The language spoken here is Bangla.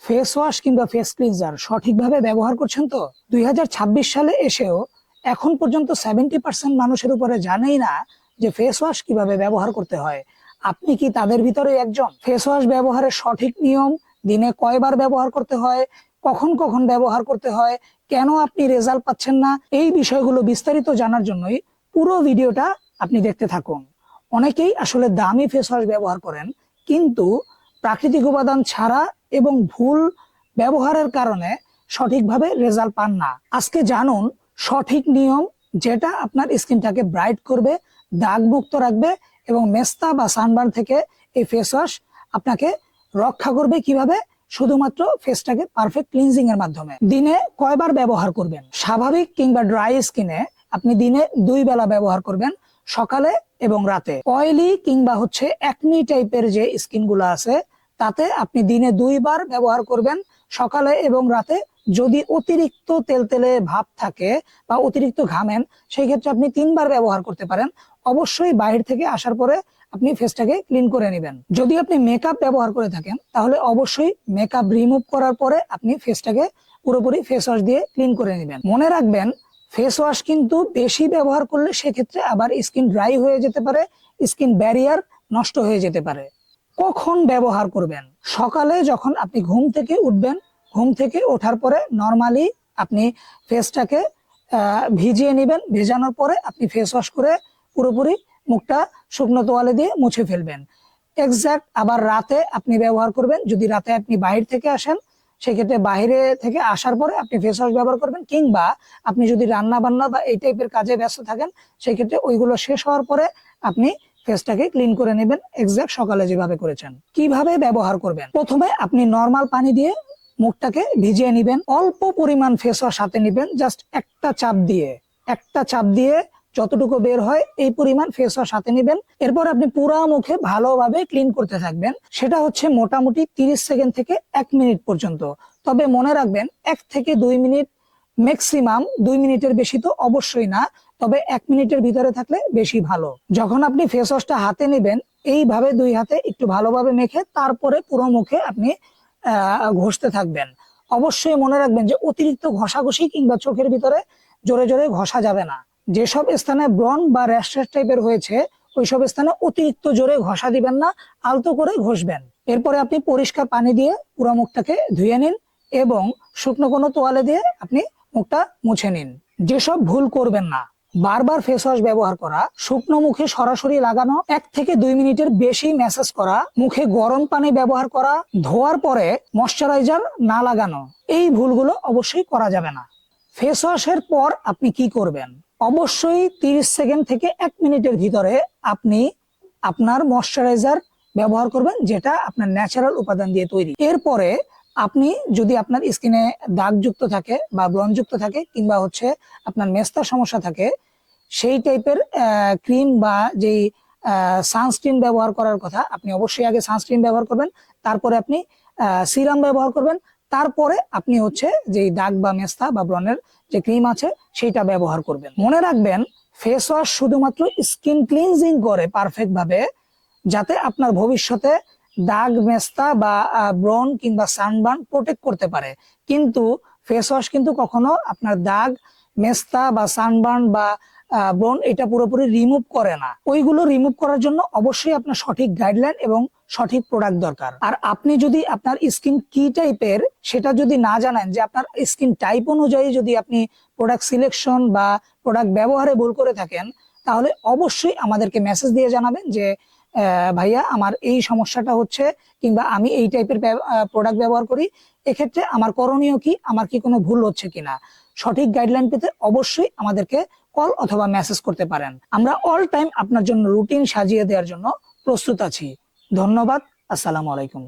ফেস ওয়াশ কিংবা ফেস ক্লিনজার সঠিকভাবে ব্যবহার করছেন তো? 2026 সালে এসেও এখন পর্যন্ত 70% মানুষের উপরে জানেই না যে ফেস ওয়াশ কিভাবে ব্যবহার করতে হয়। আপনি কি তাদের ভিতরে একজন? ফেস ওয়াশ ব্যবহারের সঠিক নিয়ম, দিনে কয়বার ব্যবহার করতে হয়, কখন কখন ব্যবহার করতে হয়, কেন আপনি রেজাল্ট পাচ্ছেন না, এই বিষয়গুলো বিস্তারিত জানার জন্যই পুরো ভিডিওটা আপনি দেখতে থাকুন। অনেকেই আসলে দামি ফেস ওয়াশ ব্যবহার করেন, কিন্তু প্রাকৃতিক উপাদান ছাড়া এবং ভুল ব্যবহারের কারণে সঠিকভাবে রেজাল্ট পান না। আজকে জানুন সঠিক নিয়ম, যেটা আপনার স্কিনটাকে ব্রাইট করবে, দাগমুক্ত রাখবে এবং মেস্তা বা সানবার্ন থেকে এই ফেস ওয়াশ আপনাকে রক্ষা করবে। কিভাবে? শুধুমাত্র ফেসটাকে পারফেক্ট ক্লিনজিং এর মাধ্যমে। দিনে কয়বার ব্যবহার করবেন? স্বাভাবিক কিংবা ড্রাই স্কিনে আপনি দিনে 2 বেলা ব্যবহার করবেন, সকালে এবং রাতে। অয়েলি কিংবা একনি টাইপের যে স্কিন গুলো আছে, তাতে আপনি দিনে 2 বার ব্যবহার করবেন, সকালে এবং রাতে। যদি অতিরিক্ত তেলতেলে ভাব থাকে বা অতিরিক্ত ঘামেন, সেই ক্ষেত্রে আপনি 3 বার ব্যবহার করতে পারেন। অবশ্যই বাইরে থেকে আসার পরে আপনি ফেসটাকে ক্লিন করে নেবেন। যদি আপনি মেকআপ ব্যবহার করে থাকেন, তাহলে অবশ্যই মেকআপ রিমুভ করার পরে আপনি ফেসটাকে পুরোপুরি ফেস ওয়াশ দিয়ে ক্লিন করে নেবেন। মনে রাখবেন, ফেস ওয়াশ কিন্তু বেশি ব্যবহার করলে সেক্ষেত্রে আবার স্কিন ড্রাই হয়ে যেতে পারে, স্কিন ব্যারিয়ার নষ্ট হয়ে যেতে পারে। কখন ব্যবহার করবেন? সকালে যখন আপনি ঘুম থেকে উঠবেন, ঘুম থেকে ওঠার পরে নর্মালি আপনি ফেসটাকে ভিজিয়ে নেবেন। ভেজানোর পরে আপনি ফেস ওয়াশ করে পুরোপুরি মুখটা শুকনো তোয়ালে দিয়ে মুছে ফেলবেন। এক্সাক্ট আবার রাতে আপনি ব্যবহার করবেন। যদি রাতে আপনি বাইরে থেকে আসেন, সেক্ষেত্রে বাইরে থেকে আসার পরে আপনি ফেস ওয়াশ ব্যবহার করবেন। কিংবা আপনি যদি রান্না বান্না বা এই টাইপের কাজে ব্যস্ত থাকেন, সেক্ষেত্রে ওইগুলো শেষ হওয়ার পরে আপনি ফেসটাকে ক্লিন করে নেবেন, এক্সাক্ট সকালে যেভাবে করেছেন। কিভাবে ব্যবহার করবেন? প্রথমে আপনি নর্মাল পানি দিয়ে মুখটাকে ভিজিয়ে নেবেন। অল্প পরিমাণ ফেস ওয়াশ হাতে নেবেন, জাস্ট একটা চাপ দিয়ে যতটুকু বের হয় এই পরিমাণ ফেস ওয়াশ হাতে নেবেন। এরপর আপনি পুরো মুখে ভালোভাবে ক্লিন করতে থাকবেন। সেটা মোটামুটি 30 সেকেন্ড থেকে 1 মিনিট পর্যন্ত। তবে মনে রাখবেন, 1 থেকে 2 মিনিট, ম্যাক্সিমাম 2 মিনিটের বেশি তো অবশ্যই না, তবে 1 মিনিটের ভিতরে থাকলে বেশি ভালো। যখন আপনি ফেস ওয়াশটা হাতে নেবেন, এইভাবে 2 হাতে একটু ভালোভাবে মেখে তারপরে পুরো মুখে আপনি ঘষতে থাকবেন। অবশ্যই মনে রাখবেন যে অতিরিক্ত ঘষাঘষি কিংবা চোখের ভিতরে জোরে জোরে ঘষা যাবে না। যেসব স্থানে ব্রণ বা র্যাশ টাইপের হয়েছে, ওইসব স্থানে অতিরিক্ত জোরে ঘষা দিবেন না, আলতো করে ঘষবেন। এরপরে আপনি পরিষ্কার পানি দিয়ে পুরো মুখটাকে ধুয়ে নিন এবং শুকনো কোনো তোয়ালে দিয়ে আপনি মুখটা মুছে নিন। যেসব ভুল করবেন না: বারবার ফেস ওয়াশ ব্যবহার করা, শুকনো মুখে সরাসরি লাগানো, 1 থেকে 2 মিনিটের বেশি ম্যাসাজ করা, মুখে গরম পানি ব্যবহার করা, ধোয়ার পরে ময়শ্চারাইজার না লাগানো, এই ভুলগুলো অবশ্যই করা যাবে না। ফেস ওয়াশের পর আপনি কি করবেন? অবশ্যই 30 সেকেন্ড থেকে 1 মিনিটের ভিতরে আপনি আপনার ময়শ্চারাইজার ব্যবহার করবেন, যেটা আপনার ন্যাচারাল উপাদান দিয়ে তৈরি। এরপরে আপনি যদি আপনার স্কিনে দাগযুক্ত থাকে বা ব্রণযুক্ত থাকে কিংবা আপনার মেস্তার সমস্যা থাকে, সেই টাইপের ক্রিম বা যেই সানস্ক্রিন ব্যবহার করার কথা, আপনি অবশ্যই আগে সানস্ক্রিন ব্যবহার করবেন, তারপরে আপনি সিরাম ব্যবহার করবেন, তারপরে আপনি যে দাগ বা মেস্তা বা ব্রণের যে ক্রিম আছে সেটা ব্যবহার করবেন। মনে রাখবেন, ফেস ওয়াশ শুধুমাত্র স্কিন ক্লিনজিং করে পারফেক্ট ভাবে, যাতে আপনার ভবিষ্যতে দাগ, মেস্তা বা ব্রণ কিংবা সানবার্ন প্রোটেক্ট করতে পারে। কিন্তু ফেস ওয়াশ কিন্তু কখনো আপনার দাগ, মেস্তা বা সানবার্ন বা ব্রণ এটা পুরোপুরি রিমুভ করে না। ওইগুলো রিমুভ করার জন্য অবশ্যই আপনার সঠিক গাইডলাইন এবং সঠিক প্রোডাক্ট দরকার। আর আপনি যদি আপনার স্কিন কি টাইপের সেটা যদি না জানেন, যে আপনার স্কিন টাইপ অনুযায়ী যদি আপনি প্রোডাক্ট সিলেকশন বা প্রোডাক্ট ব্যবহারে ভুল করে থাকেন, তাহলে অবশ্যই আমাদেরকে মেসেজ দিয়ে জানাবেন যে ভাইয়া আমার এই সমস্যাটা হচ্ছে, কিংবা আমি এই টাইপের প্রোডাক্ট ব্যবহার করি, এক্ষেত্রে আমার করণীয় কি, আমার কি কোনো ভুল হচ্ছে কিনা। সঠিক গাইডলাইন পেতে অবশ্যই আমাদেরকে কল অথবা মেসেজ করতে পারেন। আমরা অল টাইম আপনার জন্য রুটিন সাজিয়ে দেওয়ার জন্য প্রস্তুত আছি। ধন্যবাদ। আসসালামু আলাইকুম।